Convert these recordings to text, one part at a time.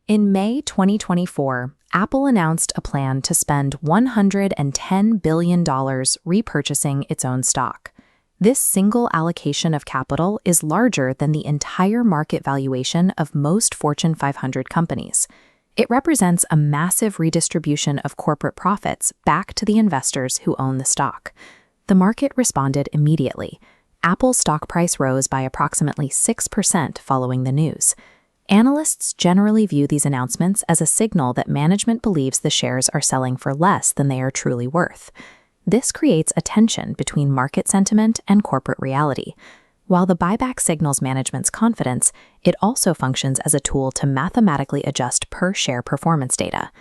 In May 2024, Apple announced a plan to spend $110 billion repurchasing its own stock. This single allocation of capital is larger than the entire market valuation of most Fortune 500 companies. It represents a massive redistribution of corporate profits back to the investors who own the stock. The market responded immediately. Apple's stock price rose by approximately 6% following the news. Analysts generally view these announcements as a signal that management believes the shares are selling for less than they are truly worth. This creates a tension between market sentiment and corporate reality. While the buyback signals management's confidence, it also functions as a tool to mathematically adjust per-share performance data.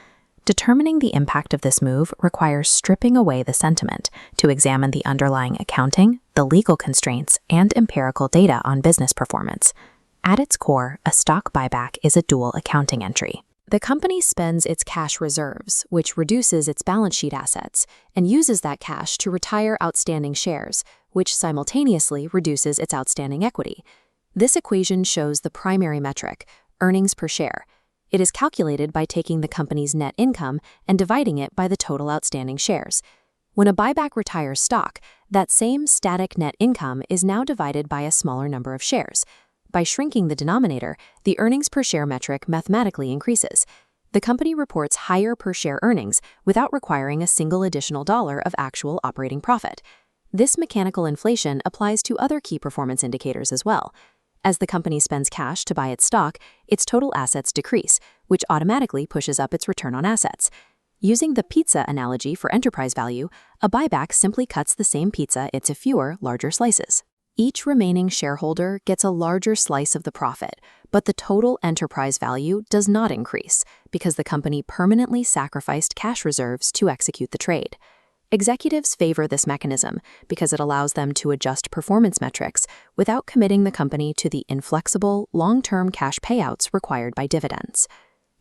Determining the impact of this move requires stripping away the sentiment to examine the underlying accounting, the legal constraints, and empirical data on business performance. At its core, a stock buyback is a dual accounting entry. The company spends its cash reserves, which reduces its balance sheet assets, and uses that cash to retire outstanding shares, which simultaneously reduces its outstanding equity. This equation shows the primary metric, earnings per share. It is calculated by taking the company's net income and dividing it by the total outstanding shares. When a buyback retires stock, that same static net income is now divided by a smaller number of shares. By shrinking the denominator, the earnings per share metric mathematically increases. The company reports higher per share earnings without requiring a single additional dollar of actual operating profit. This mechanical inflation applies to other key performance indicators as well. As the company spends cash to buy its stock, its total assets decrease, which automatically pushes up its return on assets. Using the pizza analogy for enterprise value, a buyback simply cuts the same pizza into fewer, larger slices. Each remaining shareholder gets a larger slice of the profit, but the total enterprise value does not increase because the company permanently sacrificed cash reserves to execute the trade. Executives favor this mechanism because it allows them to adjust performance metrics without committing the company to the inflexible, long-term cash payouts required by dividends.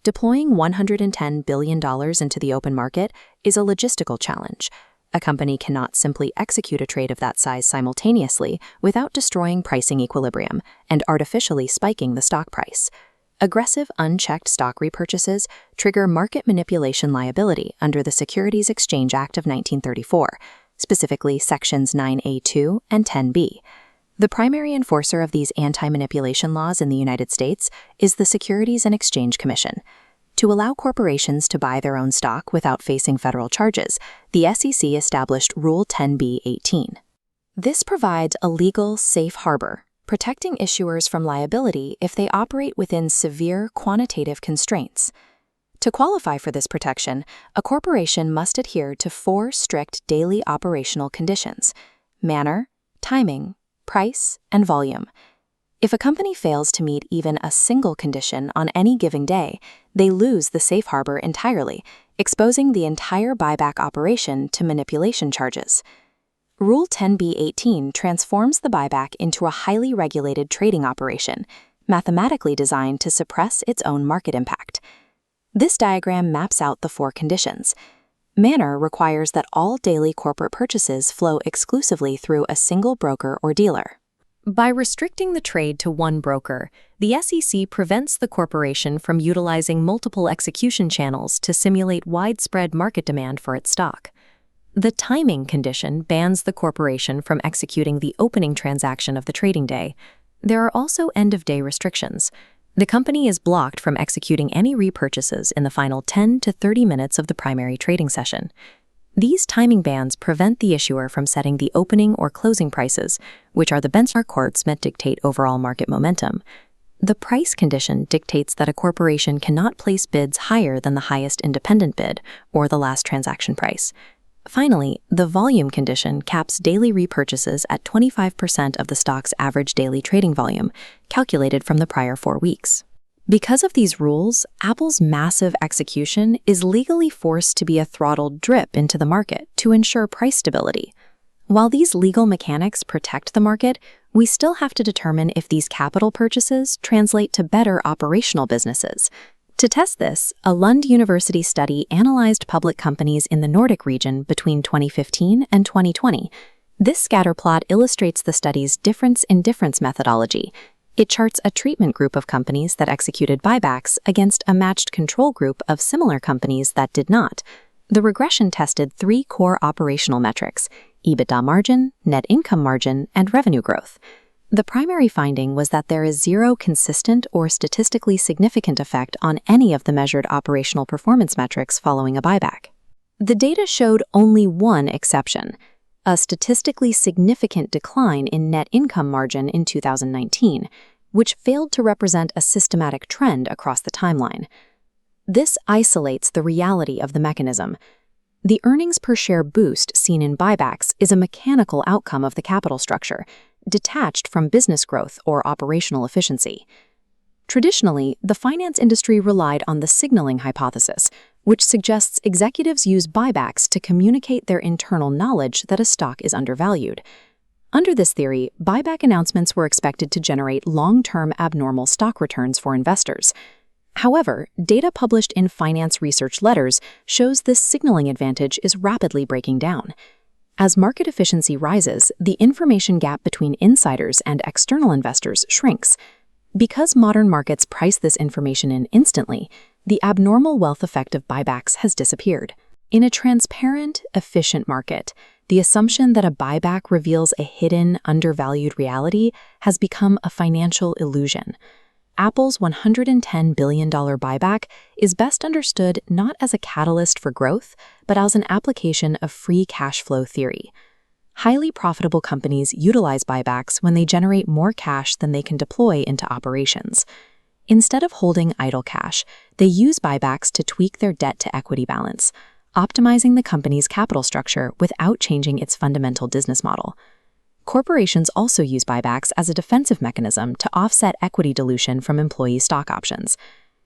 Deploying $110 billion into the open market is a logistical challenge. A company cannot simply execute a trade of that size simultaneously without destroying pricing equilibrium and artificially spiking the stock price. Aggressive, unchecked stock repurchases trigger market manipulation liability under the Securities Exchange Act of 1934, specifically Sections 9A2 and 10B. The primary enforcer of these anti-manipulation laws in the United States is the Securities and Exchange Commission. To allow corporations to buy their own stock without facing federal charges, the SEC established Rule 10b-18. This provides a legal safe harbor, protecting issuers from liability if they operate within severe quantitative constraints. To qualify for this protection, a corporation must adhere to 4 strict daily operational conditions: manner, timing, price, and volume. If a company fails to meet even a single condition on any given day, they lose the safe harbor entirely, exposing the entire buyback operation to manipulation charges. Rule 10b-18 transforms the buyback into a highly regulated trading operation, mathematically designed to suppress its own market impact. This diagram maps out the 4 conditions. Manner requires that all daily corporate purchases flow exclusively through a single broker or dealer. By restricting the trade to one broker, the SEC prevents the corporation from utilizing multiple execution channels to simulate widespread market demand for its stock. The timing condition bans the corporation from executing the opening transaction of the trading day. There are also end-of-day restrictions. The company is blocked from executing any repurchases in the final 10 to 30 minutes of the primary trading session. These timing bans prevent the issuer from setting the opening or closing prices, which are the benchmark courts that dictate overall market momentum. The price condition dictates that a corporation cannot place bids higher than the highest independent bid or the last transaction price. Finally, the volume condition caps daily repurchases at 25% of the stock's average daily trading volume, calculated from the prior 4 weeks. Because of these rules, Apple's massive execution is legally forced to be a throttled drip into the market to ensure price stability. While these legal mechanics protect the market, we still have to determine if these capital purchases translate to better operational businesses. To test this, a Lund University study analyzed public companies in the Nordic region between 2015 and 2020. This scatter plot illustrates the study's difference in difference methodology. It charts a treatment group of companies that executed buybacks against a matched control group of similar companies that did not. The regression tested 3 core operational metrics: EBITDA margin, net income margin, and revenue growth. The primary finding was that there is zero consistent or statistically significant effect on any of the measured operational performance metrics following a buyback. The data showed only one exception: a statistically significant decline in net income margin in 2019, which failed to represent a systematic trend across the timeline. This isolates the reality of the mechanism. The earnings per share boost seen in buybacks is a mechanical outcome of the capital structure, detached from business growth or operational efficiency. Traditionally, the finance industry relied on the signaling hypothesis, which suggests executives use buybacks to communicate their internal knowledge that a stock is undervalued. Under this theory, buyback announcements were expected to generate long-term abnormal stock returns for investors. However, data published in finance research letters shows this signaling advantage is rapidly breaking down. As market efficiency rises, the information gap between insiders and external investors shrinks. Because modern markets price this information in instantly, the abnormal wealth effect of buybacks has disappeared. In a transparent, efficient market, the assumption that a buyback reveals a hidden, undervalued reality has become a financial illusion. Apple's $110 billion buyback is best understood not as a catalyst for growth, but as an application of free cash flow theory. Highly profitable companies utilize buybacks when they generate more cash than they can deploy into operations. Instead of holding idle cash, they use buybacks to tweak their debt-to-equity balance, optimizing the company's capital structure without changing its fundamental business model. Corporations also use buybacks as a defensive mechanism to offset equity dilution from employee stock options.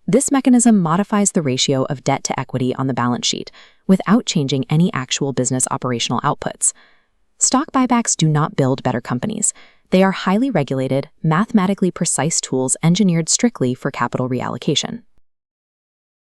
This mechanism modifies the ratio of debt to equity on the balance sheet without changing any actual business operational outputs. Stock buybacks do not build better companies. They are highly regulated, mathematically precise tools engineered strictly for capital reallocation.